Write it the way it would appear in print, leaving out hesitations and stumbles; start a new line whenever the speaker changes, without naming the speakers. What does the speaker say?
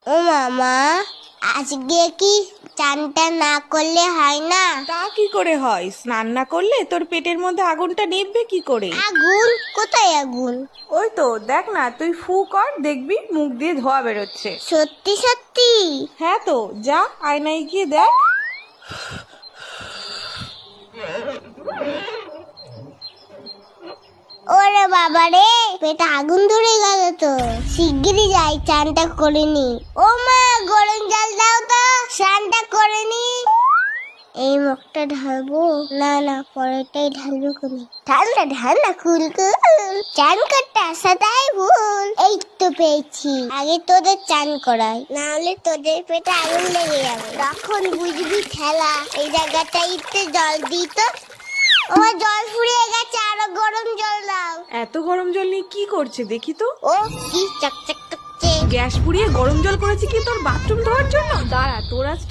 ও মামা, আজকে কি চানটা না করলে হয় না?
তা কি করে হয়? স্নান না করলে তোর পেটের মধ্যে আগুনটা নিভবে কি করে?
আগুন? কোথায় আগুন?
ওই তো দেখ না, তুই ফু কর, দেখবি মুখ দিয়ে ধোয়া বেরোচ্ছে।
সত্যি সত্যি?
হ্যাঁ তো, যা আয়নায় গিয়ে দেখ।
ওরে বাবা রে, পেটে আগুন ধরে গেল তো। শিগগিরই যাই, চানটা করে নি। ও মা, গরম জল দাও তো, স্নানটা করে নি। এই মুখটা ঢালবো না, পরেরটাই ঢালবো কোনে। ঠান্ডা ঠান্ডা কুলকুল, চান করতে আসাটাই ভুল। এই তো পেয়েছি, আগে তোদের চান করাই, না হলে তোদের পেটে আগুন লেগে যাবে। তখন বুঝবি ঠেলা। এই জায়গাটাইতে জল দিই তো। আমার জল ফুরিয়ে গেছে, আরো গরম জল দাও।
এত গরম জল নিয়ে কি করছে দেখি তো।
ও কি চকচক করছে।
গ্যাস পুড়িয়ে গরম জল করেছে কি তোর বাথরুম ধোয়ার জন্য? দাঁড়া, তোর আজ